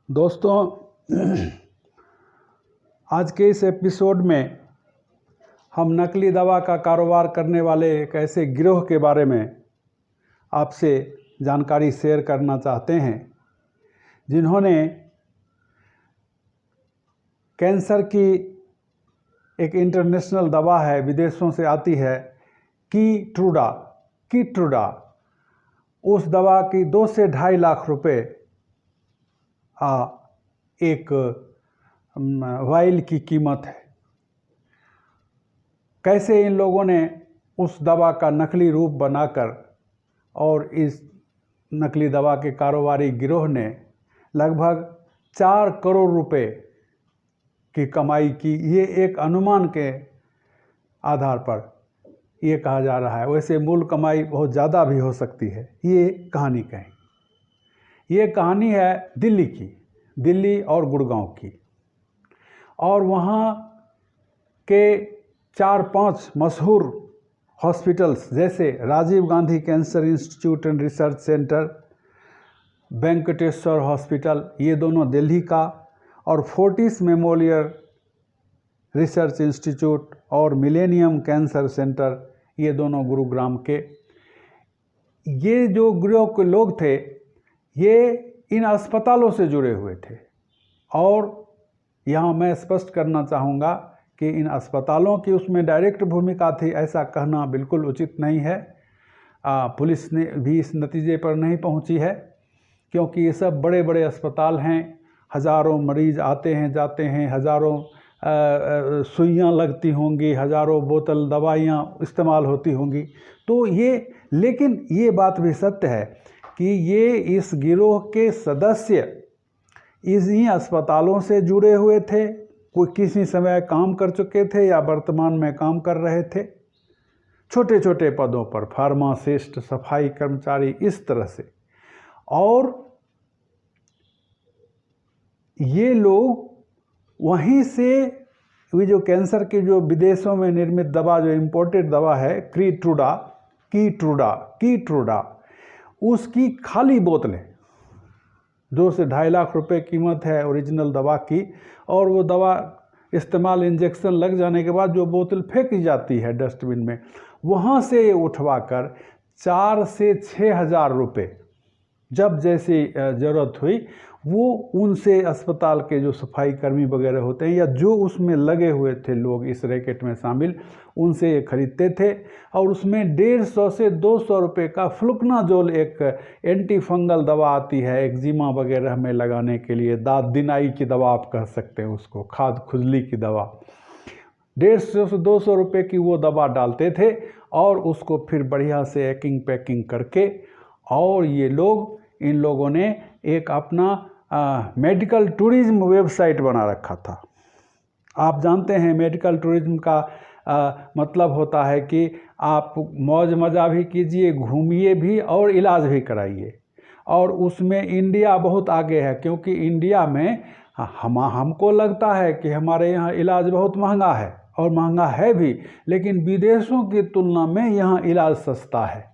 दोस्तों, आज के इस एपिसोड में हम नकली दवा का कारोबार करने वाले एक ऐसे गिरोह के बारे में आपसे जानकारी शेयर करना चाहते हैं जिन्होंने कैंसर की एक इंटरनेशनल दवा है, विदेशों से आती है, कीट्रूडा। उस दवा की 2 से 2.5 लाख रुपए एक वाइल की कीमत है। कैसे इन लोगों ने उस दवा का नकली रूप बनाकर और इस नकली दवा के कारोबारी गिरोह ने लगभग 4 करोड़ रुपए की कमाई की, ये एक अनुमान के आधार पर ये कहा जा रहा है। वैसे मूल कमाई बहुत ज़्यादा भी हो सकती है। ये कहानी कहें, ये कहानी है दिल्ली और गुड़गांव की, और वहाँ के 4-5 मशहूर हॉस्पिटल्स जैसे Rajiv Gandhi cancer institute and research centre, Venkateshwar hospital, ये दोनों दिल्ली का, और फोर्टिस मेमोरियल रिसर्च इंस्टीट्यूट और मिलेनियम कैंसर सेंटर, ये दोनों गुरुग्राम के। ये जो गिरोह के लोग थे, ये इन अस्पतालों से जुड़े हुए थे। और यहाँ मैं स्पष्ट करना चाहूँगा कि इन अस्पतालों की उसमें डायरेक्ट भूमिका थी, ऐसा कहना बिल्कुल उचित नहीं है। पुलिस ने भी इस नतीजे पर नहीं पहुँची है, क्योंकि ये सब बड़े बड़े अस्पताल हैं, हज़ारों मरीज़ आते हैं जाते हैं, हज़ारों सुइयाँ लगती होंगी, हज़ारों बोतल दवाइयाँ इस्तेमाल होती होंगी। तो लेकिन ये बात भी सत्य है कि ये इस गिरोह के सदस्य इन्हीं अस्पतालों से जुड़े हुए थे, कोई किसी समय काम कर चुके थे या वर्तमान में काम कर रहे थे, छोटे छोटे पदों पर, फार्मासिस्ट, सफाई कर्मचारी, इस तरह से। और ये लोग वहीं से ये जो कैंसर की जो विदेशों में निर्मित दवा, जो इम्पोर्टेड दवा है कीट्रूडा, उसकी खाली बोतलें, 2 से 2.5 लाख रुपए कीमत है ओरिजिनल दवा की, और वो दवा इस्तेमाल, इंजेक्शन लग जाने के बाद जो बोतल फेंकी जाती है डस्टबिन में, वहाँ से ये उठवा कर 4 से 6 हज़ार रुपये जब जैसी ज़रूरत हुई वो उनसे, अस्पताल के जो सफाई कर्मी वगैरह होते हैं या जो उसमें लगे हुए थे लोग इस रैकेट में शामिल, उनसे ये खरीदते थे। और उसमें 150 से 200 रुपये का फ्लुकनाजोल, एक एंटी फंगल दवा आती है एक्जिमा वगैरह में लगाने के लिए, दांत दिनाई की दवा आप कह सकते हैं उसको, खाद खुजली की दवा, 150 से 200 रुपये की वो दवा डालते थे, और उसको फिर बढ़िया से पैकिंग करके, और इन लोगों ने एक अपना मेडिकल टूरिज्म वेबसाइट बना रखा था। आप जानते हैं मेडिकल टूरिज्म का मतलब होता है कि आप मौज मज़ा भी कीजिए, घूमिए भी और इलाज भी कराइए। और उसमें इंडिया बहुत आगे है, क्योंकि इंडिया में हमको लगता है कि हमारे यहाँ इलाज बहुत महंगा है, और महंगा है भी, लेकिन विदेशों की तुलना में यहाँ इलाज सस्ता है।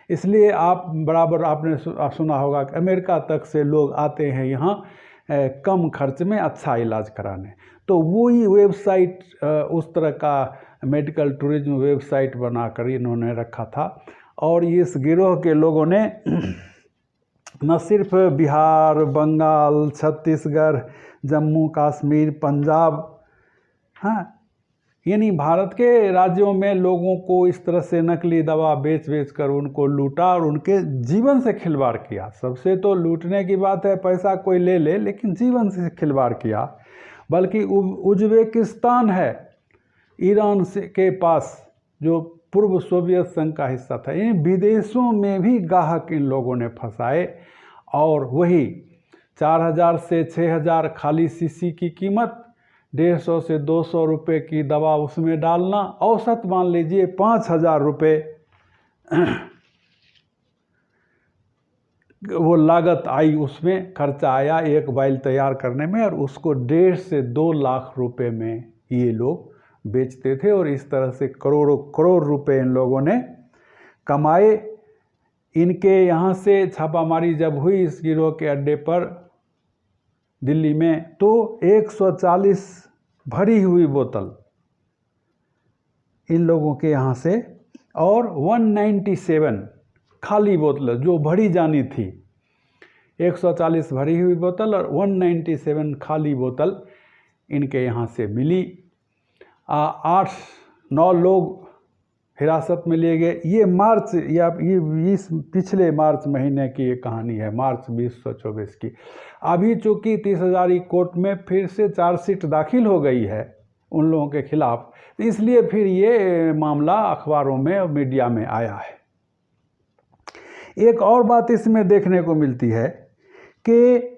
इसलिए आपने सुना होगा कि अमेरिका तक से लोग आते हैं यहाँ कम खर्च में अच्छा इलाज कराने। तो वही वेबसाइट, उस तरह का मेडिकल टूरिज्म वेबसाइट बनाकर इन्होंने रखा था। और इस गिरोह के लोगों ने न सिर्फ बिहार, बंगाल, छत्तीसगढ़, जम्मू कश्मीर, पंजाब, यानी भारत के राज्यों में लोगों को इस तरह से नकली दवा बेच कर उनको लूटा और उनके जीवन से खिलवाड़ किया। सबसे तो लूटने की बात है, पैसा कोई ले ले, लेकिन जीवन से खिलवाड़ किया। बल्कि उज्बेकिस्तान है, ईरान के पास, जो पूर्व सोवियत संघ का हिस्सा था, इन विदेशों में भी ग्राहक इन लोगों ने फंसाए। और वही 4,000 से 6,000 खाली शीशी की कीमत, 150 से 200 रुपये की दवा उसमें डालना, औसत मान लीजिए 5,000 रुपये वो लागत आई, उसमें खर्चा आया एक वाइल तैयार करने में, और उसको 1.5 से 2 लाख रुपए में ये लोग बेचते थे। और इस तरह से करोड़ रुपए इन लोगों ने कमाए। इनके यहाँ से छापामारी जब हुई इस गिरोह के अड्डे पर, दिल्ली में, तो 140 भरी हुई बोतल इन लोगों के यहाँ से और 197 खाली बोतल जो भरी जानी थी। 140 भरी हुई बोतल और 197 खाली बोतल इनके यहाँ से मिली। 8-9 लोग हिरासत में लिए गए। ये मार्च या ये इस पिछले मार्च महीने की ये कहानी है, मार्च 2024 की। अभी चूँकि 30 हज़ारी कोर्ट में फिर से चार्जशीट दाखिल हो गई है उन लोगों के खिलाफ, इसलिए फिर ये मामला अखबारों में और मीडिया में आया है। एक और बात इसमें देखने को मिलती है कि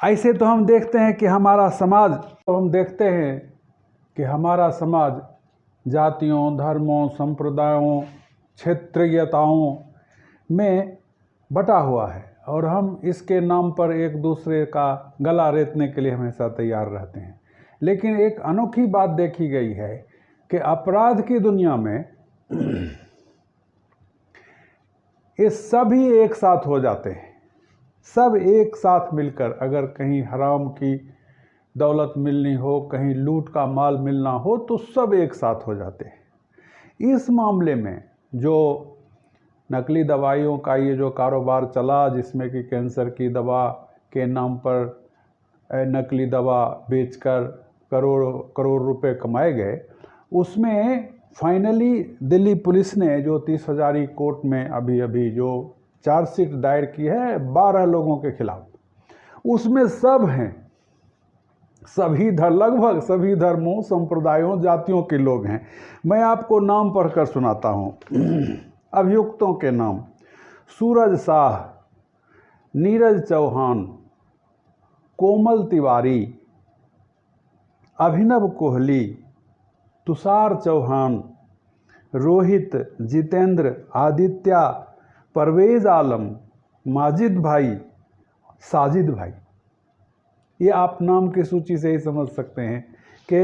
ऐसे तो हम देखते हैं कि हमारा समाज, तो हम देखते हैं कि हमारा समाज जातियों, धर्मों, संप्रदायों, क्षेत्रीयताओं में बटा हुआ है और हम इसके नाम पर एक दूसरे का गला रेतने के लिए हमेशा तैयार रहते हैं। लेकिन एक अनोखी बात देखी गई है कि अपराध की दुनिया में ये सभी एक साथ हो जाते हैं। सब एक साथ मिलकर अगर कहीं हराम की दौलत मिलनी हो, कहीं लूट का माल मिलना हो, तो सब एक साथ हो जाते हैं। इस मामले में जो नकली दवाइयों का ये जो कारोबार चला, जिसमें कि कैंसर की दवा के नाम पर नकली दवा बेचकर करोड़ रुपए कमाए गए, उसमें फाइनली दिल्ली पुलिस ने जो 30 हज़ारी कोर्ट में अभी जो चार्जशीट दायर की है 12 लोगों के खिलाफ, उसमें सब हैं, लगभग सभी धर्मों, संप्रदायों, जातियों के लोग हैं। मैं आपको नाम पढ़कर सुनाता हूँ। अभियुक्तों के नाम: सूरज शाह, नीरज चौहान, कोमल तिवारी, अभिनव कोहली, तुषार चौहान, रोहित, जितेंद्र, आदित्य, परवेज आलम, माजिद भाई, साजिद भाई। ये आप नाम की सूची से ही समझ सकते हैं कि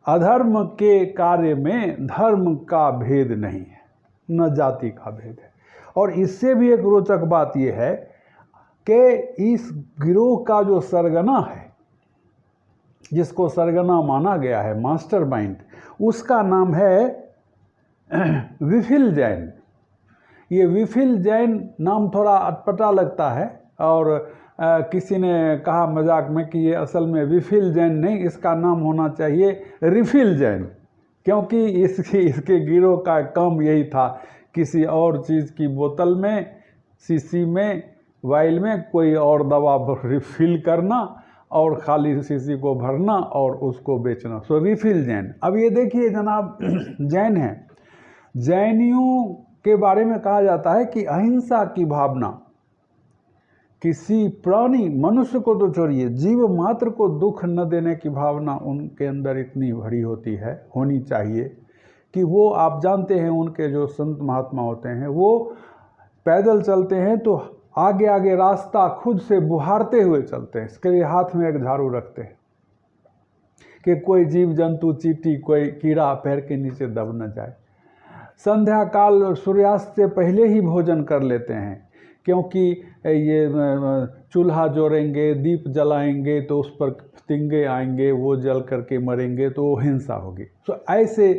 अधर्म के कार्य में धर्म का भेद नहीं है, न जाति का भेद है। और इससे भी एक रोचक बात यह है कि इस गिरोह का जो सरगना है, जिसको सरगना माना गया है, मास्टरमाइंड, उसका नाम है विफिल जैन। ये विफिल जैन नाम थोड़ा अटपटा लगता है और किसी ने कहा मजाक में कि ये असल में विफिल जैन नहीं, इसका नाम होना चाहिए रिफिल जैन, क्योंकि इसके गिरोह का काम यही था, किसी और चीज़ की बोतल में, शीशी में, वाइल में कोई और दवा रिफिल करना और खाली शीशी को भरना और उसको बेचना। सो रिफिल जैन। अब ये देखिए जनाब, जैन हैं, जैनियों के बारे में कहा जाता है कि अहिंसा की भावना, किसी प्राणी, मनुष्य को तो छोड़िए, जीव मात्र को दुख न देने की भावना उनके अंदर इतनी भरी होनी चाहिए कि वो, आप जानते हैं उनके जो संत महात्मा होते हैं, वो पैदल चलते हैं तो आगे आगे रास्ता खुद से बुहारते हुए चलते हैं। इसके लिए हाथ में एक झाड़ू रखते हैं कि कोई जीव जंतु, चींटी, कोई कीड़ा पैर के नीचे दब न जाए। संध्या काल और सूर्यास्त से पहले ही भोजन कर लेते हैं, क्योंकि ये चूल्हा जोड़ेंगे, दीप जलाएंगे तो उस पर तिंगे आएंगे, वो जल करके मरेंगे तो वो हिंसा होगी। तो ऐसे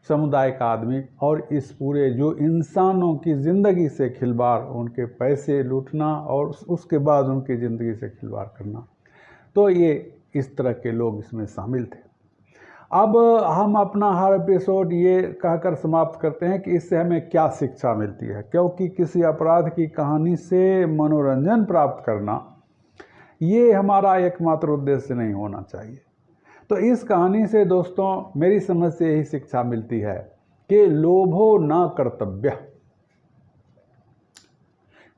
समुदाय का आदमी, और इस पूरे जो इंसानों की ज़िंदगी से खिलवाड़, उनके पैसे लूटना और उसके बाद उनकी ज़िंदगी से खिलवाड़ करना, तो ये इस तरह के लोग इसमें शामिल थे। अब हम अपना हर एपिसोड ये कहकर समाप्त करते हैं कि इससे हमें क्या शिक्षा मिलती है, क्योंकि किसी अपराध की कहानी से मनोरंजन प्राप्त करना ये हमारा एकमात्र उद्देश्य नहीं होना चाहिए। तो इस कहानी से दोस्तों मेरी समझ से यही शिक्षा मिलती है कि लोभो न कर्तव्य।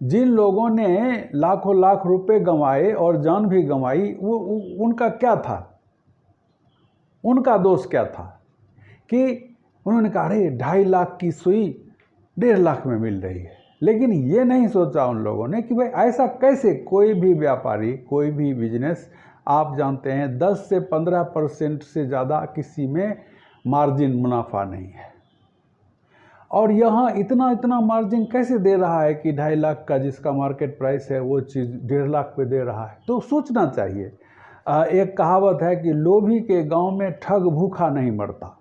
जिन लोगों ने लाखों लाख रुपए गंवाए और जान भी गंवाई, वो उनका क्या था, उनका दोष क्या था कि उन्होंने कहा अरे 2.5 लाख की सुई 1.5 लाख में मिल रही है। लेकिन ये नहीं सोचा उन लोगों ने कि भाई ऐसा कैसे, कोई भी व्यापारी, कोई भी बिजनेस, आप जानते हैं 10 से 15% से ज़्यादा किसी में मार्जिन, मुनाफा नहीं है। और यहाँ इतना इतना मार्जिन कैसे दे रहा है कि 2.5 लाख का जिसका मार्केट प्राइस है वो चीज़ 1.5 लाख पे दे रहा है। तो सोचना चाहिए। एक कहावत है कि लोभी के गांव में ठग भूखा नहीं मरता।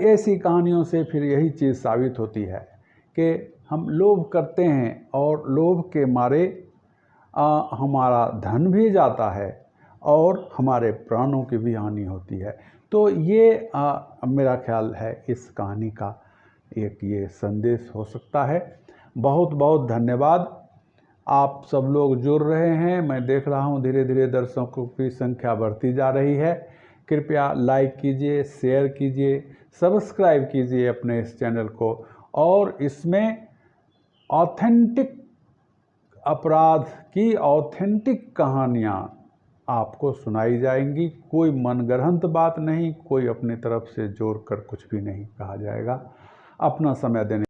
ऐसी कहानियों से फिर यही चीज़ साबित होती है कि हम लोभ करते हैं और लोभ के मारे हमारा धन भी जाता है और हमारे प्राणों की भी हानि होती है। तो ये मेरा ख्याल है इस कहानी का एक ये संदेश हो सकता है। बहुत बहुत धन्यवाद। आप सब लोग जुड़ रहे हैं, मैं देख रहा हूँ धीरे धीरे दर्शकों की संख्या बढ़ती जा रही है। कृपया लाइक कीजिए, शेयर कीजिए, सब्सक्राइब कीजिए अपने इस चैनल को। और इसमें ऑथेंटिक अपराध की ऑथेंटिक कहानियाँ आपको सुनाई जाएंगी। कोई मनगढ़ंत बात नहीं, कोई अपनी तरफ से जोड़ कर कुछ भी नहीं कहा जाएगा। अपना समय देने